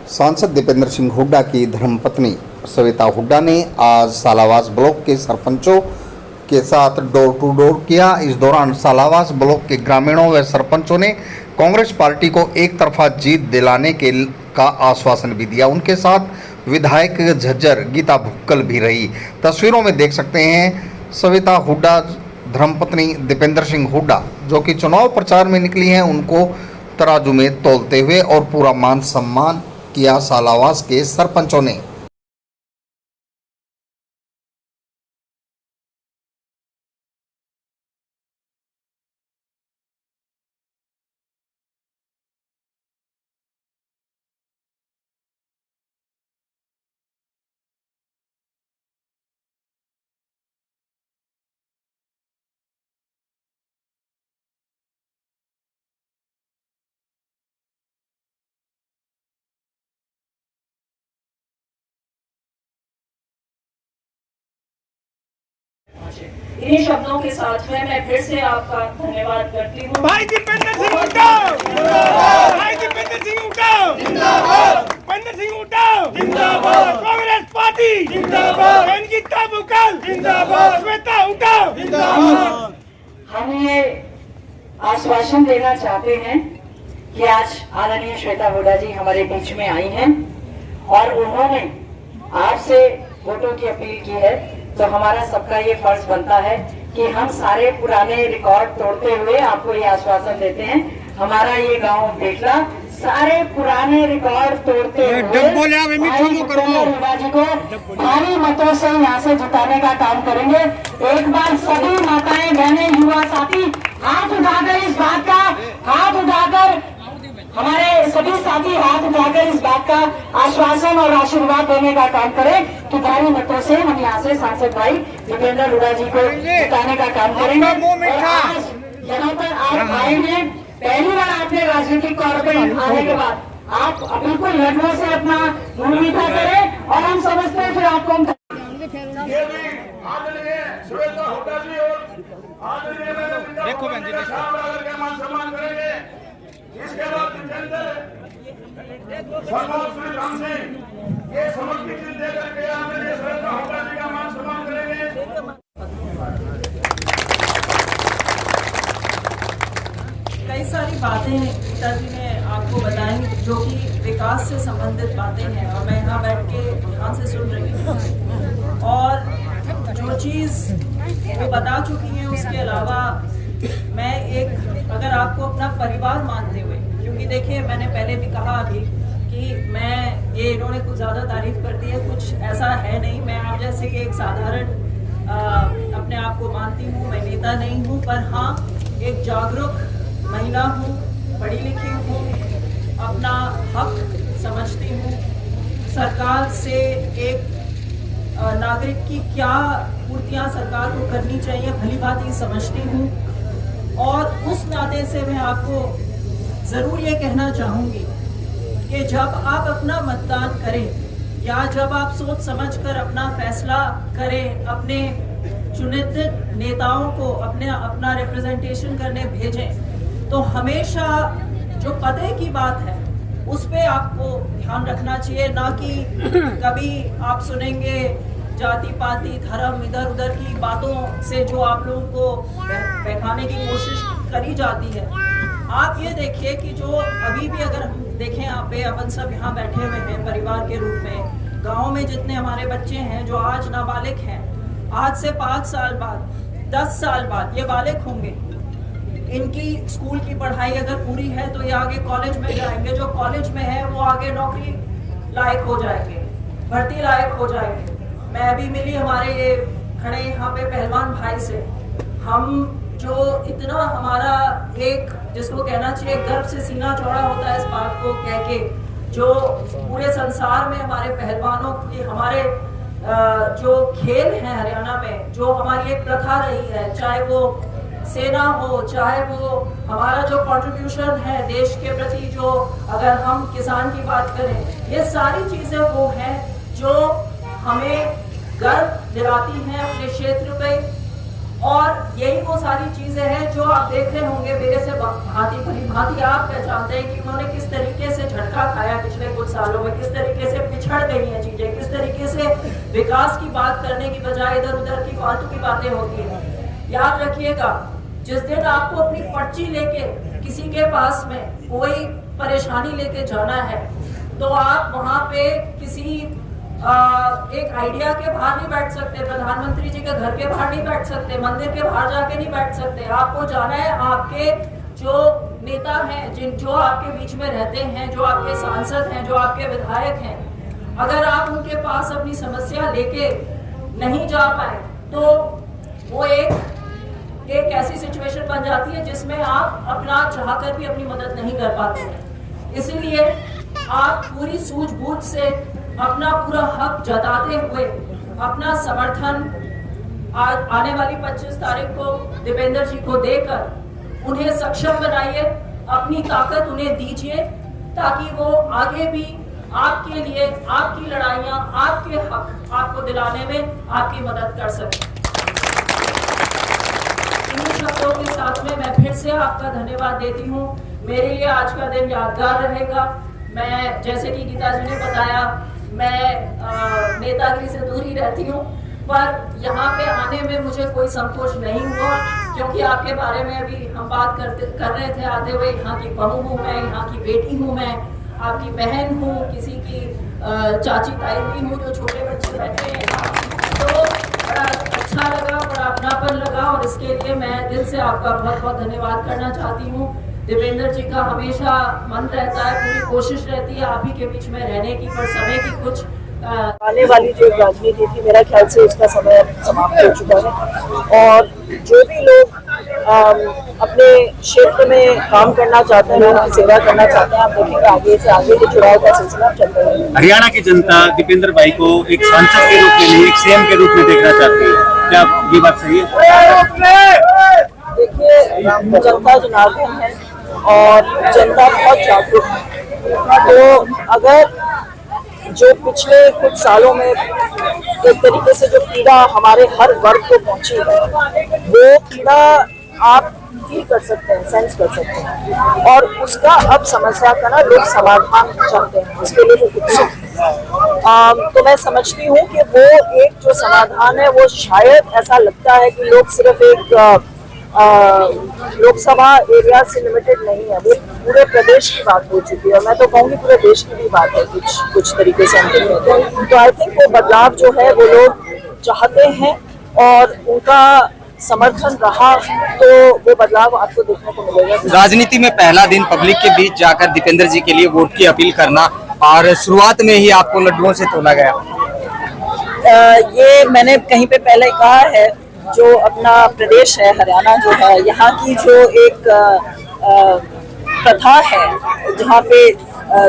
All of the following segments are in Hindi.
सांसद दीपेंद्र सिंह हुड्डा की धर्मपत्नी सविता हुड्डा ने आज सालावास ब्लॉक के सरपंचों के साथ डोर टू डोर किया। इस दौरान सालावास ब्लॉक के ग्रामीणों व सरपंचों ने कांग्रेस पार्टी को एक तरफा जीत दिलाने का आश्वासन भी दिया। उनके साथ विधायक झज्जर गीता भुक्कल भी रही। तस्वीरों में देख सकते हैं सविता हुड्डा धर्मपत्नी दीपेंद्र सिंह हुड्डा जो कि चुनाव प्रचार में निकली हैं, उनको तराजू में तोलते हुए और पूरा मान सम्मान किया सालावास के सरपंचों ने। इन्हीं शब्दों के साथ में मैं फिर से आपका धन्यवाद करती हूँ। भाई दीपेंद्र सिंह हुड्डा जिंदाबाद, भाई दीपेंद्र सिंह हुड्डा जिंदाबाद, दीपेंद्र सिंह हुड्डा जिंदाबाद, कांग्रेस पार्टी जिंदाबाद, गीता भुक्कल जिंदाबाद, श्वेता हुड्डा जिंदाबाद। हम ये आश्वासन देना चाहते हैं कि आज आदरणीय श्वेता हुड्डा जी हमारे बीच में आई हैं और उन्होंने आपसे वोटों की अपील की है, तो हमारा सबका ये फर्ज बनता है कि हम सारे पुराने रिकॉर्ड तोड़ते हुए आपको ये आश्वासन देते हैं। हमारा ये गांव बेटला सारे पुराने रिकॉर्ड तोड़ते हुए हुड्डा जी को भारी मतों से यहाँ से जिताने का काम करेंगे। एक बार सभी माताएं, बहनें, युवा साथी हाथ उठाकर इस बात का हमारे सभी साथी हाथ उठाकर इस बात का आश्वासन और आशीर्वाद देने का काम करें कि भारी मतों से हम यहाँ से सांसद भाई दीपेंद्र हुड्डा जी को जिताने का काम करेंगे। और आज यहाँ पर आप आएंगे, पहली बार आपने राजनीतिक तौर पर आने के बाद आप बिल्कुल लड़ने से अपना मुंह मीठा करें और हम समझते हैं फिर आपको देखो बहन जी सम्मान करेंगे। इसके बाद हमसे ये समर्पित देकर के आदरणीय श्वेता हुड्डा जी का मान सम्मान करेंगे। कई सारी बातें पिताजी ने आपको बताई जो कि विकास से संबंधित बातें हैं और मैं यहाँ बैठ के ध्यान से सुन रही हूँ और जो चीज़ वो बता चुकी है उसके अलावा मैं एक अगर आपको अपना परिवार मानते हुए, क्योंकि देखिए मैंने पहले भी कहा अभी कि मैं ये इन्होंने कुछ ज़्यादा तारीफ कर दी है, कुछ ऐसा है नहीं। मैं आप जैसे कि एक साधारण अपने आप को मानती हूँ, मैं नेता नहीं हूँ, पर हाँ एक जागरूक महिला हूँ, पढ़ी लिखी हूँ, अपना हक समझती हूँ, सरकार से एक नागरिक की क्या पूर्तियाँ सरकार को करनी चाहिए भली भांति समझती हूँ और उस नाते से मैं आपको ज़रूर ये कहना चाहूँगी कि जब आप अपना मतदान करें या जब आप सोच समझकर अपना फैसला करें, अपने चुनिंद नेताओं को अपना रिप्रेजेंटेशन करने भेजें, तो हमेशा जो पते की बात है उस पे आपको ध्यान रखना चाहिए, ना कि कभी आप सुनेंगे जाति पाति धर्म इधर उधर की बातों से जो आप लोगों को बहकाने की कोशिश करी जाती है। आप ये देखिए कि जो अभी भी अगर हम देखें आप पे अपन सब यहाँ बैठे हुए हैं परिवार के रूप में, गांव में जितने हमारे बच्चे हैं जो आज नाबालिग हैं, आज से 5 साल बाद 10 साल बाद ये बालिग होंगे, इनकी स्कूल की पढ़ाई अगर पूरी है तो ये आगे कॉलेज में जाएंगे, जो कॉलेज में है वो आगे नौकरी लायक हो जाएंगे, भर्ती लायक हो जाएंगे। मैं अभी मिली हमारे ये खड़े यहाँ पे पहलवान भाई से, हम जो इतना हमारा एक जिसको कहना चाहिए गर्व से सीना चौड़ा होता है इस बात को कह के, जो पूरे संसार में हमारे पहलवानों की हमारे जो खेल हैं हरियाणा में, जो हमारी एक प्रथा रही है, चाहे वो सेना हो, चाहे वो हमारा जो कंट्रीब्यूशन है देश के प्रति, जो अगर हम किसान की बात करें, ये सारी चीजें वो हैं जो हमें गर्व दिलाती हैं अपने क्षेत्र पे और यही वो सारी चीजें हैं जो आप देख रहे होंगे मेरे से भांति भली भांति आप पहचानते हैं कि उन्होंने किस तरीके से झटका खाया पिछले कुछ सालों में, विकास की बात करने की बजाय इधर उधर की फालतू की बातें होती हैं। याद रखिएगा, जिस दिन आपको अपनी पर्ची लेके किसी के पास में कोई परेशानी लेके जाना है तो आप वहां पे किसी एक आइडिया के बाहर नहीं बैठ सकते, प्रधानमंत्री जी के घर के बाहर नहीं बैठ सकते, मंदिर के बाहर जाके नहीं बैठ सकते। आपको जाना है आपके जो नेता हैं, जो आपके बीच में रहते हैं, जो आपके सांसद हैं, जो आपके विधायक हैं, अगर आप उनके पास अपनी समस्या लेके नहीं जा पाए तो वो एक ऐसी सिचुएशन बन जाती है जिसमें आप अपना चाहकर भी अपनी मदद नहीं कर पाते। इसीलिए आप पूरी सूझबूझ से अपना पूरा हक जताते हुए अपना समर्थन आज आने वाली 25 तारीख को दीपेंद्र जी को देकर उन्हें सक्षम बनाइए, अपनी ताकत उन्हें दीजिए ताकि वो आगे भी आपके लिए आपकी लड़ाइयां, आपके हक आपको दिलाने में आपकी मदद कर सके। इन शब्दों के साथ में मैं फिर से आपका धन्यवाद देती हूँ। मेरे लिए आज का दिन यादगार रहेगा। मैं जैसे कि गीता जी ने बताया, मैं नेतागिरी से दूर ही रहती हूँ, पर यहाँ पे आने में मुझे कोई संकोच नहीं हुआ क्योंकि आपके बारे में अभी हम बात कर रहे थे आते हुए। यहाँ की बहू हूँ मैं, यहाँ की बेटी हूँ मैं, आपकी बहन हूँ, किसी की चाची ताई भी हूँ जो छोटे बच्चे बैठे हैं। तो बड़ा अच्छा लगा, बड़ा अपनापन लगा और इसके लिए मैं दिल से आपका बहुत बहुत धन्यवाद करना चाहती हूँ। दीपेंद्र जी का हमेशा मन रहता है, पूरी कोशिश रहती है आप ही के बीच में रहने की, पर समय की कुछ आने वाली जो राजनीति थी मेरा ख्याल से उसका समय समाप्त हो चुका है और जो भी लोग अपने क्षेत्र में काम करना चाहते हैं, उनकी सेवा करना चाहते हैं, आप देखेंगे आगे से आगे जो चुनाव का सिलसिला चल रहा है। हरियाणा की जनता दीपेंद्र भाई को एक सांसद के रूप में नहीं, एक सीएम के रूप में देखना चाहती है, क्या ये बात सही है? देखिए, जनता जनार्दन है और जनता बहुत जागरूक है। तो अगर जो पिछले कुछ सालों में एक तरीके से जो पीड़ा हमारे हर वर्ग को पहुंची है, वो पीड़ा आप फील कर सकते हैं, सेंस कर सकते हैं और उसका अब समस्या का ना लोग समाधान चाहते हैं, उसके लिए वो उत्सुक हैं। तो मैं समझती हूँ कि वो एक जो समाधान है वो शायद ऐसा लगता है कि लोग सिर्फ एक लोकसभा एरिया से लिमिटेड नहीं है, वो पूरे प्रदेश की बात हो चुकी है और मैं तो कहूँगी पूरे देश की भी बात है कुछ तरीके से हम देखें तो आई थिंक वो बदलाव जो है वो लोग चाहते हैं और उनका समर्थन रहा तो वो बदलाव आपको देखने को मिलेगा। राजनीति में पहला दिन पब्लिक के बीच जाकर दीपेंद्र जी के लिए वोट की अपील करना और शुरुआत में ही आपको लड्डुओं से तोला गया, ये मैंने कहीं पे पहले कहा है। जो अपना प्रदेश है हरियाणा जो है, यहाँ की जो एक प्रथा है जहाँ पे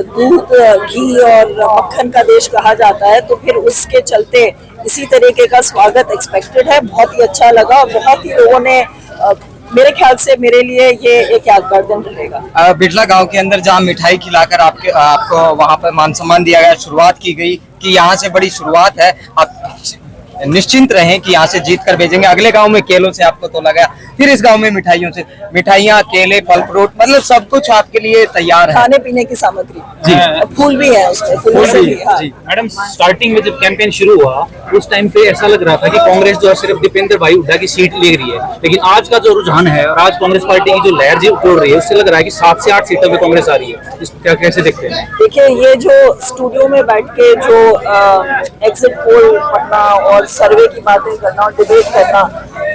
दूध, घी और मक्खन का देश कहा जाता है, तो फिर उसके चलते इसी तरीके का स्वागत एक्सपेक्टेड है। बहुत ही अच्छा लगा और बहुत ही लोगों ने मेरे ख्याल से मेरे लिए ये एक यादगार दिन रहेगा। बिटला गांव के अंदर जहां मिठाई खिलाकर आपको वहां पर मान सम्मान दिया गया, शुरुआत की गई कि यहाँ से बड़ी शुरुआत है, आप निश्चिंत रहें कि यहाँ से जीत कर भेजेंगे। अगले गांव में केलों से आपको तोला गया, फिर इस गांव में मिठाइयों से, मिठाइयाँ, केले, फल फ्रूट, मतलब सब कुछ आपके लिए तैयार है, खाने पीने की सामग्री जी, फूल भी है उसमें, फूल से भी। हाँ। जी मैडम, स्टार्टिंग में जब कैंपेन शुरू हुआ उस टाइम पे ऐसा लग रहा था कि कांग्रेस जो है सिर्फ दीपेंद्र भाई हुड्डा की सीट ले रही है, लेकिन आज का जो रुझान है और आज कांग्रेस पार्टी की जो लहर जी उड़ रही है उससे लग रहा है कि 7 से 8 सीटों पे कांग्रेस आ रही है। इसको क्या कैसे देखते हैं? देखिए, ये जो स्टूडियो में बैठ के जो एग्जिट पोल पढ़ना और सर्वे की बातें करना और डिबेट करना,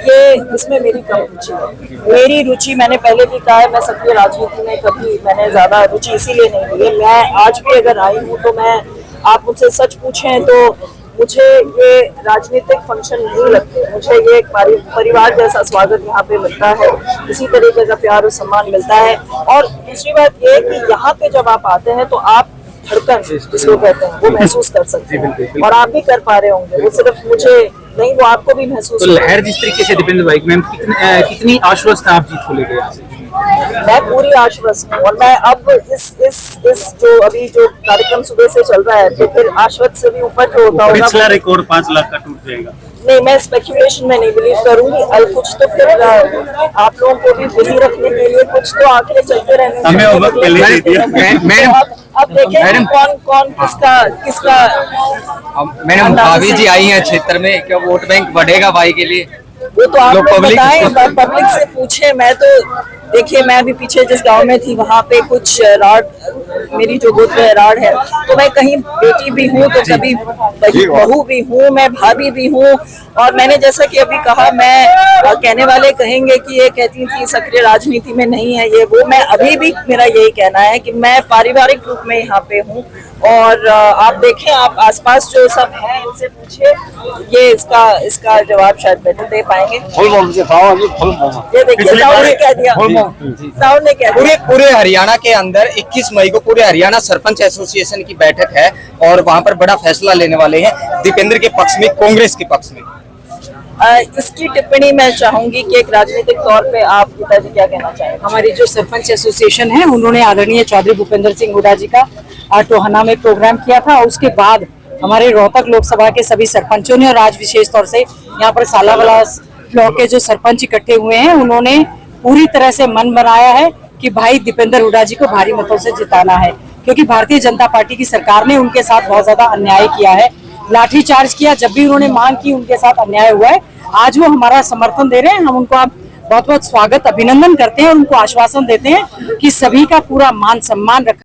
ये इसमें मेरी कम रुचि है। मेरी रुचि, मैंने पहले भी कहा है, मैं सक्रिय राजनीति में कभी मैंने ज्यादा रुचि इसीलिए नहीं ली है। मैं आज भी अगर आई हूँ तो मैं, आप मुझसे सच पूछें तो मुझे ये राजनीतिक फंक्शन नहीं लगते, मुझे ये एक परिवार जैसा स्वागत यहाँ पे मिलता है, इसी तरीके का प्यार और सम्मान मिलता है। और दूसरी बात ये कि यहाँ पे जब आप आते हैं तो आप धड़कन जिसको कहते हैं वो महसूस कर सकते हैं और आप भी कर पा रहे होंगे, वो सिर्फ मुझे नहीं, वो आपको भी महसूस। तो लहर जिस तरीके से दीपेंद्र भाई, मैम कितनी आश्वस्त है आप जीत को लेकर? मैं पूरी आश्वस्त हूँ और मैं अब इस जो अभी जो कार्यक्रम सुबह से चल रहा है तो फिर आश्वस्त से भी ऊपर जो होता होगा, पिछला रिकॉर्ड 5 लाख का टूट जाएगा। नहीं, मैं स्पेकुलेशन में नहीं बिलीव करूंगी। कुछ तो फिर आप लोगों को भी बिजी रखने के लिए कुछ तो आंकड़े चलते रहने हमें चाहिए। वक्त पहले दे दिया। मैडम, अब देखें मैडम, कौन किसका मैडम भाभी जी आई हैं क्षेत्र में, क्या वोट बैंक बढ़ेगा भाई के लिए? वो तो आप लोग लोग public- बताएं, पब्लिक से पूछे। मैं तो देखिए, मैं अभी पीछे जिस गांव में थी वहाँ पे कुछ राड, मेरी जो गोत्र है राड है, तो मैं कहीं बेटी भी हूँ तो कभी बहू भी हूँ, मैं भाभी भी हूँ। और मैंने जैसा कि अभी कहा, मैं कहने वाले कहेंगे कि ये कहती थी सक्रिय राजनीति में नहीं है ये वो, मैं अभी भी मेरा यही कहना है कि मैं पारिवारिक रूप में यहाँ पे हूँ। और आप देखें, आप आसपास जो सब हैं इनसे पूछिए, ये इसका जवाब शायद बेटर दे पाएंगे। ये देखिए, राहुल ने कह दिया, राहुल ने कह दिया। पूरे हरियाणा के अंदर 21 मई को पूरे हरियाणा सरपंच एसोसिएशन की बैठक है और वहां पर बड़ा फैसला लेने वाले हैं, दीपेंद्र के पक्ष में, कांग्रेस के पक्ष में। इसकी टिप्पणी मैं चाहूंगी कि एक राजनीतिक तौर पे आप पिताजी क्या कहना चाहेंगे? हमारी जो सरपंच एसोसिएशन है, उन्होंने आदरणीय चौधरी भूपेंद्र सिंह हुड्डा जी का टोहाना में प्रोग्राम किया था। उसके बाद हमारे रोहतक लोकसभा के सभी सरपंचों ने और आज विशेष तौर से यहाँ पर सालावाला ब्लॉक के जो सरपंच इकट्ठे हुए हैं, उन्होंने पूरी तरह से मन बनाया है कि भाई दीपेंद्र हुड्डा जी को भारी मतों से जिताना है, क्योंकि भारतीय जनता पार्टी की सरकार ने उनके साथ बहुत ज्यादा अन्याय किया है, लाठीचार्ज किया। जब भी उन्होंने मांग की उनके साथ अन्याय हुआ है। आज वो हमारा समर्थन दे रहे हैं, हम उनको बहुत बहुत स्वागत, अभिनंदन करते हैं और उनको आश्वासन देते हैं कि सभी का पूरा मान सम्मान रखा